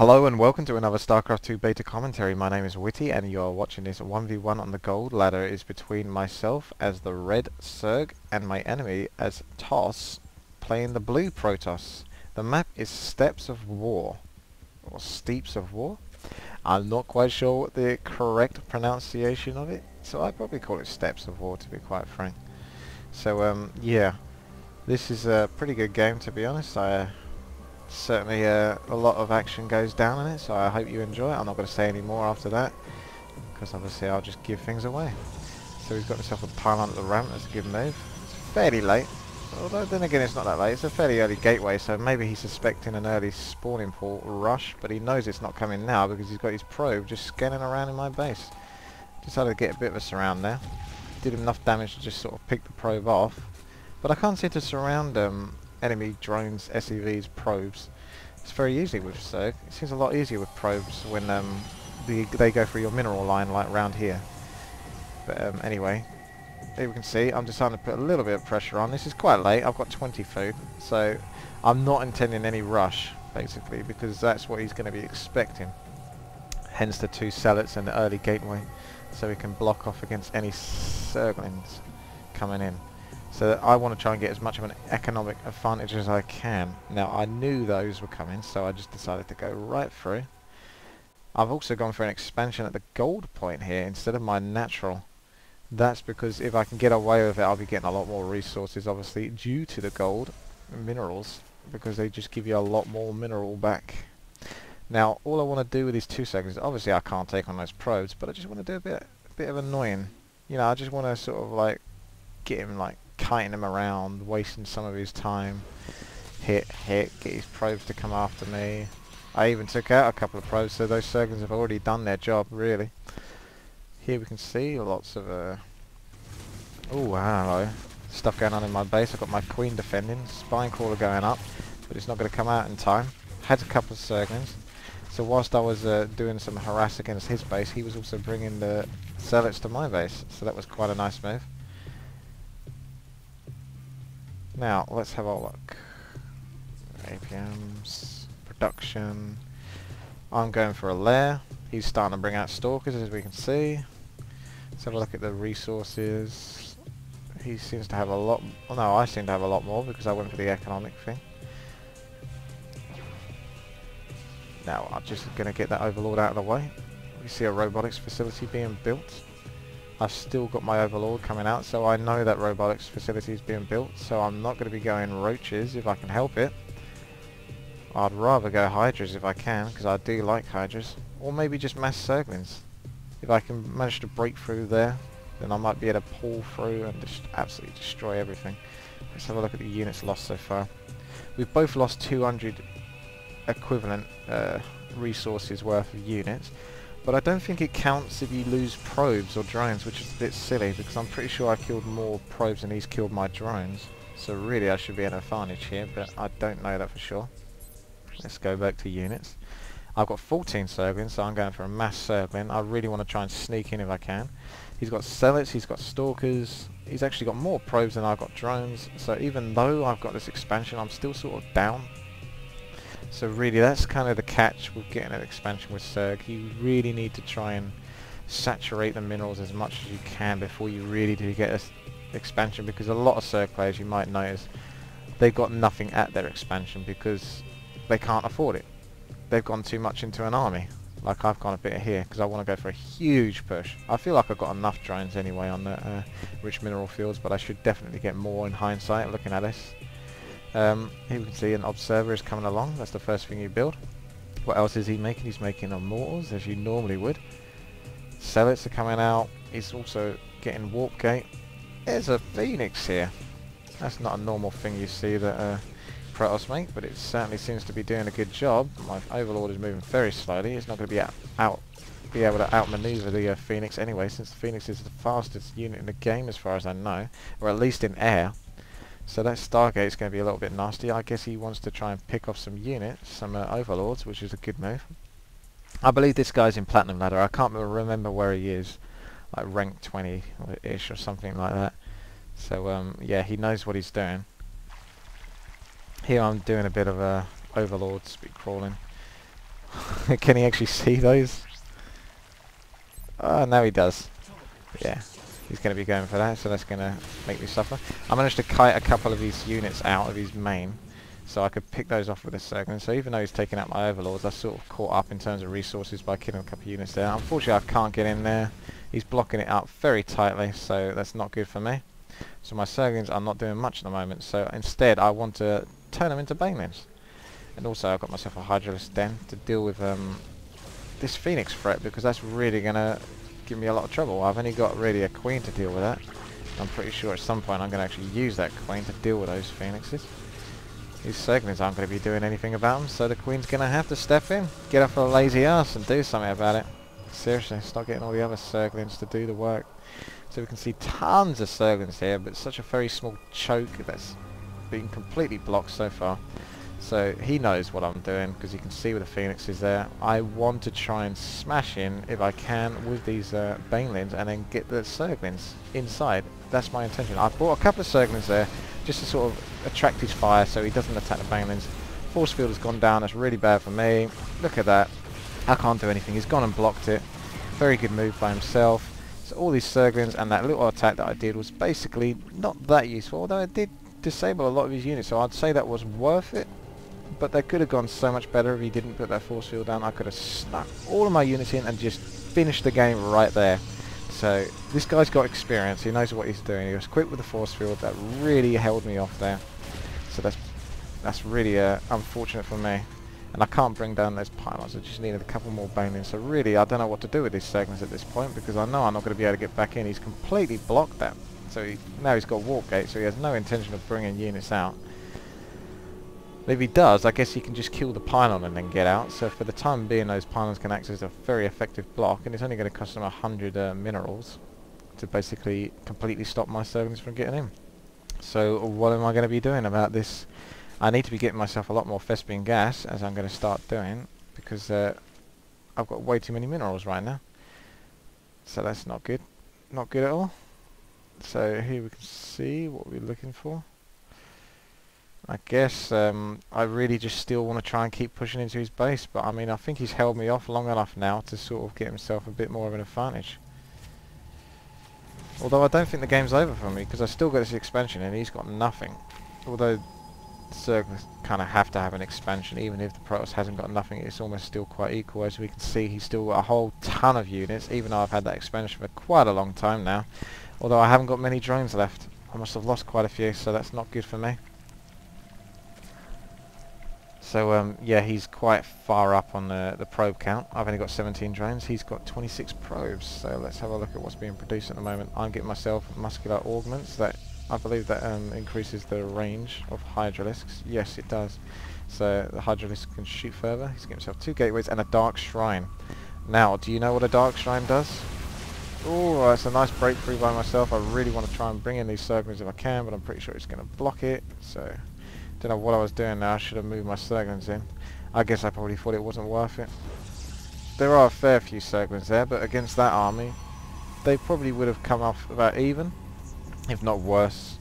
Hello and welcome to another Starcraft 2 beta commentary. My name is Witty and you are watching this 1v1 on the gold ladder. Is between myself as the red Zerg and my enemy as Tossz playing the blue Protoss. The map is Steppes of War, or Steeps of War. I'm not quite sure what the correct pronunciation of it, so I'd probably call it Steppes of War to be quite frank. So yeah, this is a pretty good game to be honest. Certainly a lot of action goes down in it, so I hope you enjoy it. I'm not going to say any more after that, because obviously I'll just give things away. So he's got himself a pylon at the ramp. That's a good move. It's fairly late, although then again it's not that late. It's a fairly early gateway, so maybe he's suspecting an early spawning port rush, but he knows it's not coming now because he's got his probe just scanning around in my base. Decided to get a bit of a surround there. Did enough damage to just sort of pick the probe off, but I can't seem to surround enemy drones, SEVs, probes. It's very easy with Zerg. It seems a lot easier with probes when they go through your mineral line like round here. But anyway, here we can see I'm deciding to put a little bit of pressure on. This is quite late. I've got 20 food, so I'm not intending any rush basically, because that's what he's going to be expecting. Hence the 2 zealots and the early gateway, so we can block off against any Zerglings coming in. So I want to try and get as much of an economic advantage as I can. Now I knew those were coming, so I just decided to go right through. I've also gone for an expansion at the gold point here instead of my natural. That's because if I can get away with it, I'll be getting a lot more resources, obviously, due to the gold minerals, because they just give you a lot more mineral back. Now all I want to do with these 2 seconds, obviously I can't take on those probes, but I just want to do a bit of annoying. You know, I just want to sort of like get him like kiting him around, wasting some of his time. Hit, get his probes to come after me. I even took out a couple of probes, so those Zerglings have already done their job, really. Here we can see lots of oh, hello, stuff going on in my base. I've got my queen defending, spine crawler going up, but it's not going to come out in time. Had a couple of Zerglings, so whilst I was doing some harass against his base, he was also bringing the zealots to my base, so that was quite a nice move. Now, let's have a look. APMs, production. I'm going for a lair. He's starting to bring out stalkers, as we can see. Let's have a look at the resources. He seems to have a lot. Well, no, I seem to have a lot more because I went for the economic thing. Now, I'm just going to get that overlord out of the way. We see a robotics facility being built. I've still got my overlord coming out, so I know that robotics facility is being built, so I'm not going to be going roaches if I can help it. I'd rather go hydras if I can, because I do like hydras. Or maybe just mass Zerglings. If I can manage to break through there, then I might be able to pull through and just absolutely destroy everything. Let's have a look at the units lost so far. We've both lost 200 equivalent resources worth of units. But I don't think it counts if you lose probes or drones, which is a bit silly because I'm pretty sure I killed more probes than he's killed my drones. So really I should be at an advantage here, but I don't know that for sure. Let's go back to units. I've got 14 Zerglings, so I'm going for a mass Zergling. I really want to try and sneak in if I can. He's got zealots, he's got stalkers, he's actually got more probes than I've got drones. So even though I've got this expansion, I'm still sort of down. So really that's kind of the catch with getting an expansion with Zerg. You really need to try and saturate the minerals as much as you can before you really do get an expansion, because a lot of Zerg players, you might notice, they've got nothing at their expansion because they can't afford it. They've gone too much into an army, like I've gone a bit here because I want to go for a huge push. I feel like I've got enough drones anyway on the rich mineral fields, but I should definitely get more in hindsight looking at this. Here we can see an observer is coming along. That's the first thing you build. What else is he making? He's making immortals, as you normally would. Zealots are coming out. He's also getting warp gate. There's a phoenix here. That's not a normal thing you see that Protoss make, but it certainly seems to be doing a good job. My overlord is moving very slowly. It's not going to be able to outmaneuver the phoenix anyway, since the phoenix is the fastest unit in the game as far as I know, or at least in air. So that Stargate is going to be a little bit nasty. I guess he wants to try and pick off some units, some overlords, which is a good move. I believe this guy's in Platinum Ladder. I can't remember where he is, like rank 20-ish or something like that. So yeah, he knows what he's doing. Here I'm doing a bit of a overlord speed crawling. Can he actually see those? Oh, now he does. Yeah, he's going to be going for that, so that's going to make me suffer. I managed to kite a couple of his units out of his main, so I could pick those off with a Zerg. So even though he's taking out my overlords, I sort of caught up in terms of resources by killing a couple of units there. Unfortunately, I can't get in there. He's blocking it up very tightly, so that's not good for me. So my Zerglings are not doing much at the moment, so instead I want to turn them into banelings. And also I've got myself a Hydralisk Den to deal with this Phoenix threat, because that's really going to give me a lot of trouble. I've only got really a Queen to deal with that. I'm pretty sure at some point I'm going to actually use that Queen to deal with those Phoenixes. These Zerglings aren't going to be doing anything about them, so the Queen's going to have to step in, get off her lazy ass and do something about it. Seriously, start getting all the other Zerglings to do the work. So we can see tons of Zerglings here, but such a very small choke that's been completely blocked so far. So he knows what I'm doing, because you can see where the Phoenix is there. I want to try and smash in, if I can, with these Banelings, and then get the Zerglings inside. That's my intention. I brought a couple of Zerglings there, just to sort of attract his fire so he doesn't attack the Banelings. Force field has gone down, that's really bad for me. Look at that. I can't do anything. He's gone and blocked it. Very good move by himself. So all these Zerglings and that little attack that I did was basically not that useful, although it did disable a lot of his units, so I'd say that was worth it. But that could have gone so much better if he didn't put that force field down. I could have snuck all of my units in and just finished the game right there. So this guy's got experience. He knows what he's doing. He was quick with the force field. That really held me off there. So that's really unfortunate for me. And I can't bring down those pylons. I just needed a couple more banelings. So really, I don't know what to do with these Zerglings at this point, because I know I'm not going to be able to get back in. He's completely blocked that. So now he's got warp gate, so he has no intention of bringing units out. If he does, I guess he can just kill the pylon and then get out. So for the time being, those pylons can act as a very effective block, and it's only going to cost them 100 minerals to basically completely stop my Zerglings from getting in. So what am I going to be doing about this? I need to be getting myself a lot more Thespian gas, as I'm going to start doing, because I've got way too many minerals right now. So that's not good. Not good at all. So here we can see what we're looking for. I guess I really just still want to try and keep pushing into his base, but I mean, I think he's held me off long enough now to sort of get himself a bit more of an advantage. Although I don't think the game's over for me, because I still got this expansion and he's got nothing. Although Zerg kind of have to have an expansion, even if the Protoss hasn't got nothing, it's almost still quite equal. As we can see, he's still got a whole ton of units, even though I've had that expansion for quite a long time now. Although I haven't got many drones left. I must have lost quite a few, so that's not good for me. So yeah, he's quite far up on the probe count. I've only got 17 drones. He's got 26 probes. So let's have a look at what's being produced at the moment. I'm getting myself muscular augments. That I believe that increases the range of Hydralisks. Yes, it does. So the Hydralisk can shoot further. He's getting himself 2 gateways and a dark shrine. Now, do you know what a dark shrine does? Oh, that's a nice breakthrough by myself. I really want to try and bring in these Zerglings if I can, but I'm pretty sure it's going to block it. So don't know what I was doing now. I should have moved my Zerglings in. I guess I probably thought it wasn't worth it. There are a fair few Zerglings there, but against that army, they probably would have come off about even, if not worse.